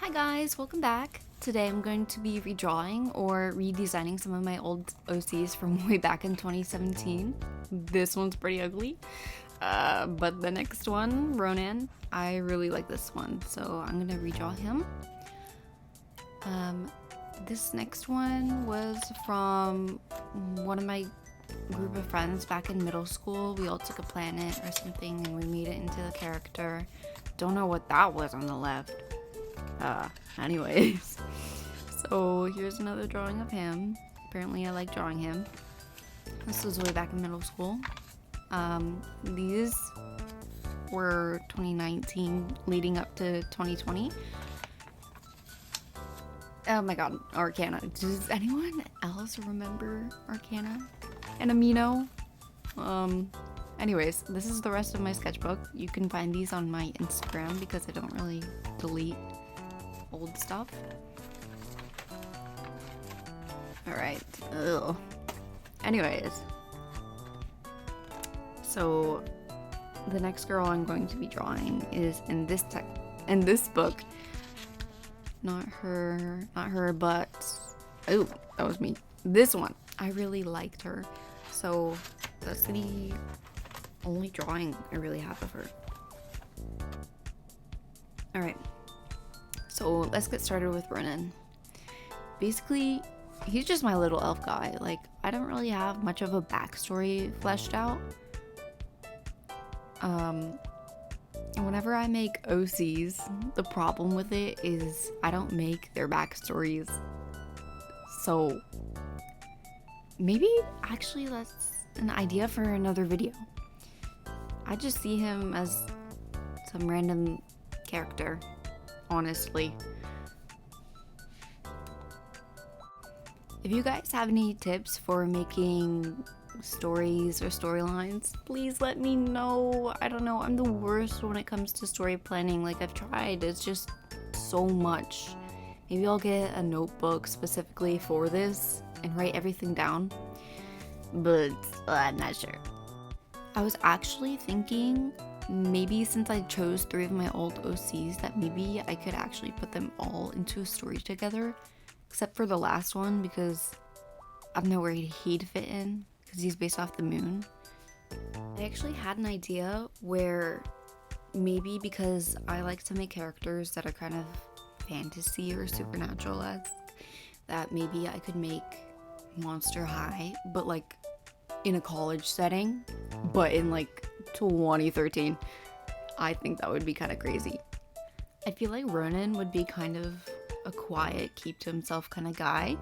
Hi guys, welcome back. Today I'm going to be redrawing or redesigning some of my old OCs from way back in 2017. This one's pretty ugly, but the next one, Ronan, I really like this one, so I'm gonna redraw him. This next one was from one of my group of friends back in middle school. We all took a planet or something and we made it into the character. Don't know what that was on the left. Anyways, so here's another drawing of him. Apparently I like drawing him. This was way back in middle school. These were 2019 leading up to 2020. Oh my god, Arcana. Does anyone else remember Arcana and Amino? Anyways, this is the rest of my sketchbook. You can find these on my Instagram because I don't really delete old stuff. Alright. Ugh. Anyways. So the next girl I'm going to be drawing is in this book. Not her, but oh, that was me. This one. I really liked her. So that's the only drawing I really have of her. Alright. So let's get started with Ronan. Basically, he's just my little elf guy. Like, I don't really have much of a backstory fleshed out. And whenever I make OCs, the problem with it is I don't make their backstories. So maybe actually that's an idea for another video. I just see him as some random character, honestly. If you guys have any tips for making stories or storylines, please let me know. I don't know, I'm the worst when it comes to story planning. Like, I've tried, it's just so much. Maybe I'll get a notebook specifically for this and write everything down, but I'm not sure. I was actually thinking maybe since I chose 3 of my old OCs that maybe I could actually put them all into a story together, except for the last one because I don't know where he'd fit in because he's based off the moon. I actually had an idea where maybe because I like to make characters that are kind of fantasy or supernatural-esque, that maybe I could make Monster High, but like in a college setting, but in like 2013. I think that would be kind of crazy. I feel like Ronan would be kind of a quiet, keep to himself kind of guy,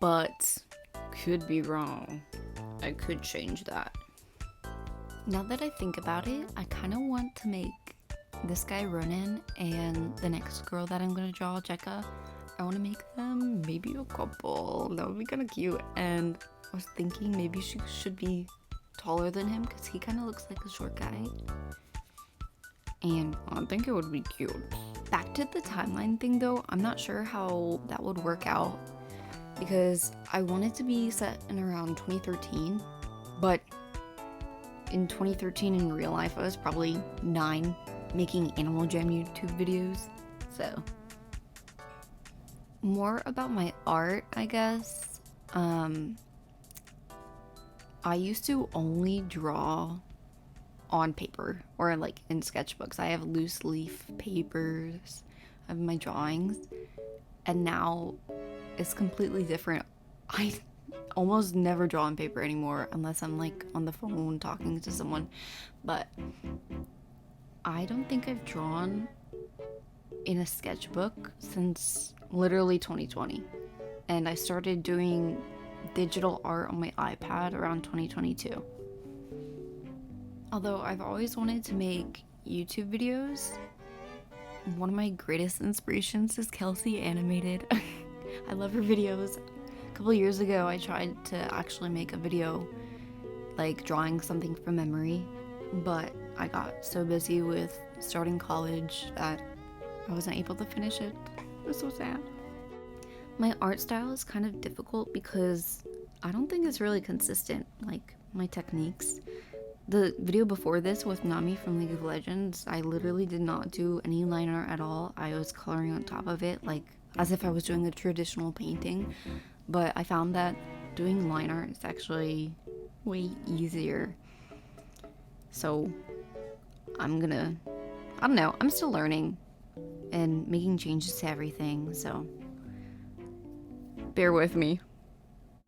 but could be wrong. I could change that. Now that I think about it, I kind of want to make this guy Ronan and the next girl that I'm gonna draw, Jekka, I want to make them maybe a couple. That would be kind of cute. And I was thinking maybe she should be taller than him because he kind of looks like a short guy. And I think it would be cute. Back to the timeline thing though, I'm not sure how that would work out because I wanted to be set in around 2013, but in 2013 in real life I was probably 9 making Animal Jam YouTube videos. So more about my art, I guess. I used to only draw on paper or like in sketchbooks. I have loose leaf papers of my drawings, and now it's completely different. I almost never draw on paper anymore unless I'm like on the phone talking to someone, but I don't think I've drawn in a sketchbook since literally 2020, and I started doing digital art on my iPad around 2022. Although I've always wanted to make YouTube videos, one of my greatest inspirations is Kelsey Animated. I love her videos. A couple years ago I tried to actually make a video like drawing something from memory, but I got so busy with starting college that I wasn't able to finish it. It was so sad. My art style is kind of difficult because I don't think it's really consistent, like my techniques. The video before this with Nami from League of Legends, I literally did not do any line art at all. I was coloring on top of it, like as if I was doing a traditional painting. But I found that doing line art is actually way easier. So I don't know, I'm still learning and making changes to everything, so bear with me.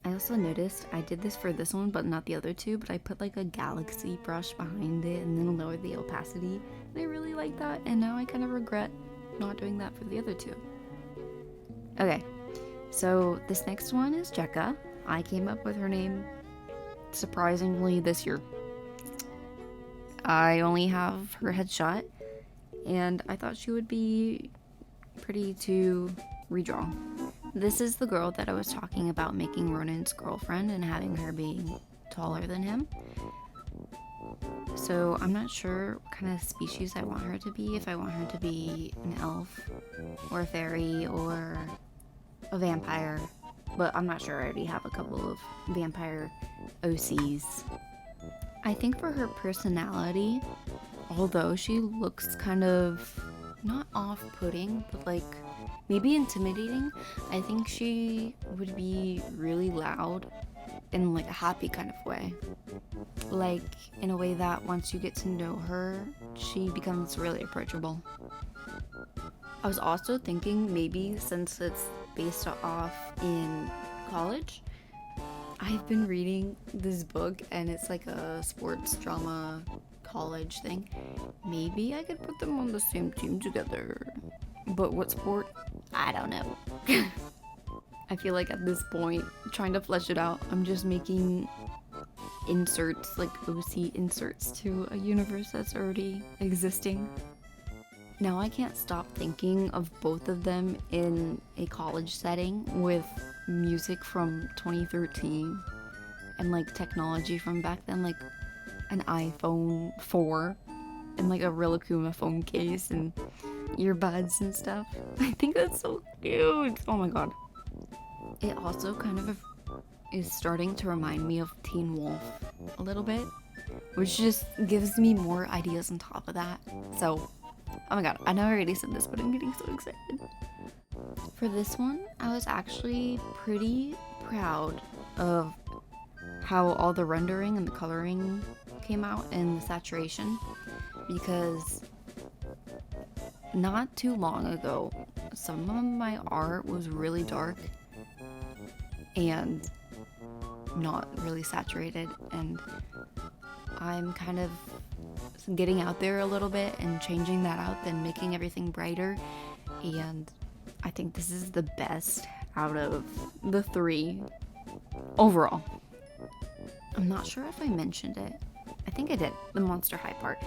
I also noticed I did this for this one but not the other two, but I put like a galaxy brush behind it and then lowered the opacity, and I really like that, and now I kind of regret not doing that for the other two. Okay, so this next one is Jekka. I came up with her name surprisingly this year. I only have her headshot, and I thought she would be pretty to redraw. This is the girl that I was talking about making Ronan's girlfriend and having her being taller than him. So I'm not sure what kind of species I want her to be, if I want her to be an elf or a fairy or a vampire, but I'm not sure. I already have a couple of vampire OCs. I think for her personality, although she looks kind of not off-putting, but like maybe intimidating, I think she would be really loud in like a happy kind of way. Like in a way that once you get to know her, she becomes really approachable. I was also thinking maybe since it's based off in college, I've been reading this book and it's like a sports drama college thing. Maybe I could put them on the same team together. But what sport? I don't know. I feel like at this point, trying to flesh it out, I'm just making inserts, like OC inserts to a universe that's already existing. Now I can't stop thinking of both of them in a college setting with music from 2013 and like technology from back then, like an iPhone 4 and like a Rilakkuma phone case and earbuds and stuff. I think that's so cute. Oh my god. It also kind of is starting to remind me of Teen Wolf a little bit, which just gives me more ideas on top of that. So, oh my god, I know I already said this, but I'm getting so excited. For this one, I was actually pretty proud of how all the rendering and the coloring came out and the saturation, because not too long ago, some of my art was really dark and not really saturated, and I'm kind of getting out there a little bit and changing that out and making everything brighter, and I think this is the best out of the three overall. I'm not sure if I mentioned it. I think I did, the Monster High part.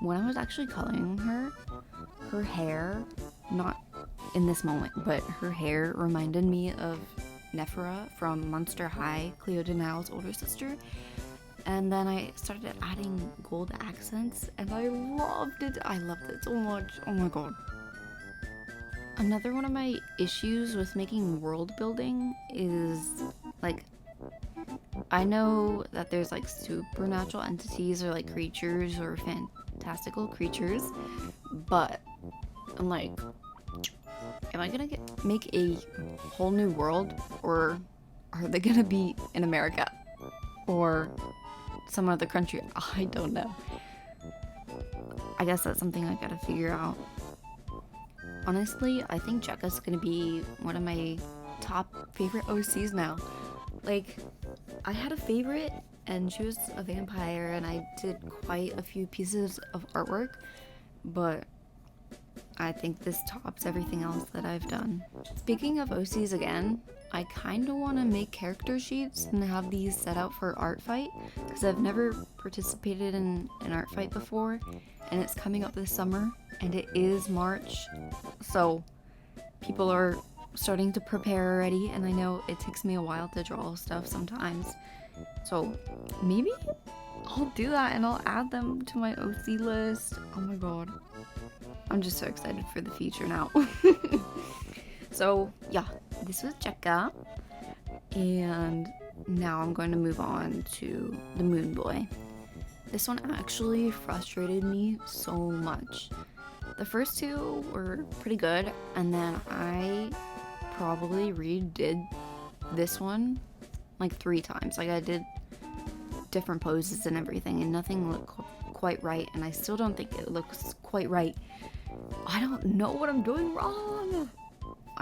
When I was actually coloring her hair, not in this moment, but her hair reminded me of Nephra from Monster High, Cleo Denal's older sister. And then I started adding gold accents, and I loved it. I loved it so much. Oh my god. Another one of my issues with making world building is, like, I know that there's like supernatural entities or like creatures or fantastical creatures, but I'm like, am I gonna make a whole new world, or are they gonna be in America or some other country? I don't know. I guess that's something I gotta figure out. Honestly, I think Jekka's gonna be one of my top favorite OCs now. Like, I had a favorite and she was a vampire and I did quite a few pieces of artwork, but I think this tops everything else that I've done. Speaking of OCs again, I kind of want to make character sheets and have these set out for art fight, because I've never participated in an art fight before, and it's coming up this summer, and it is March, so people are starting to prepare already, and I know it takes me a while to draw stuff sometimes, so maybe I'll do that and I'll add them to my OC list. Oh my god, I'm just so excited for the future now. So yeah, this was Jekka, and now I'm going to move on to the Moon Boy. This one actually frustrated me so much. The first two were pretty good, and then I probably redid this one like 3 times. Like, I did different poses and everything, and nothing looked quite right, and I still don't think it looks quite right. I don't know what I'm doing wrong.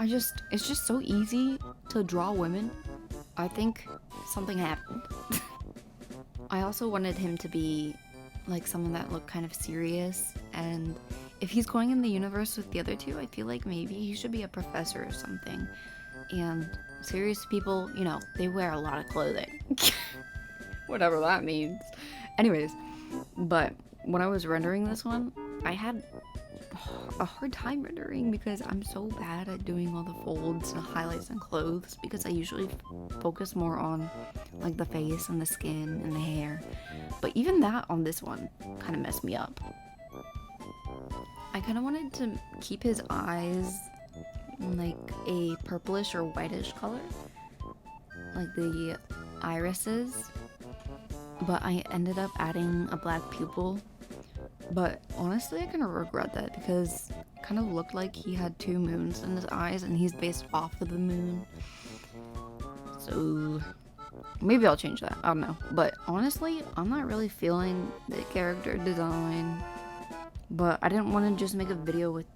It's just so easy to draw women. I think something happened. I also wanted him to be like someone that looked kind of serious, and if he's going in the universe with the other two, I feel like maybe he should be a professor or something. And serious people, you know, they wear a lot of clothing. Whatever that means. Anyways, but when I was rendering this one, I had a hard time rendering because I'm so bad at doing all the folds and highlights and clothes, because I usually focus more on like the face and the skin and the hair. But even that on this one kind of messed me up. I kind of wanted to keep his eyes like a purplish or whitish color, like the irises, but I ended up adding a black pupil. But honestly, I kind of regret that because it kind of looked like he had 2 moons in his eyes, and he's based off of the moon. So maybe I'll change that. I don't know. But honestly, I'm not really feeling the character design. But I didn't want to just make a video with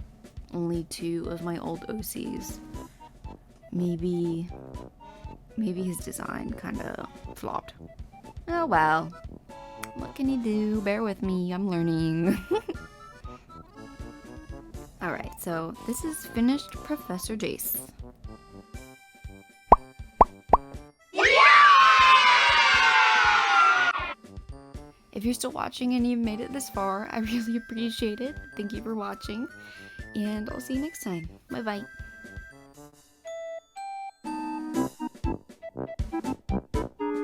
only 2 of my old OCs. Maybe his design kind of flopped. Oh well. What can you do? Bear with me, I'm learning. Alright, so this is finished Professor Jace. If you're still watching and you've made it this far, I really appreciate it. Thank you for watching, and I'll see you next time. Bye bye.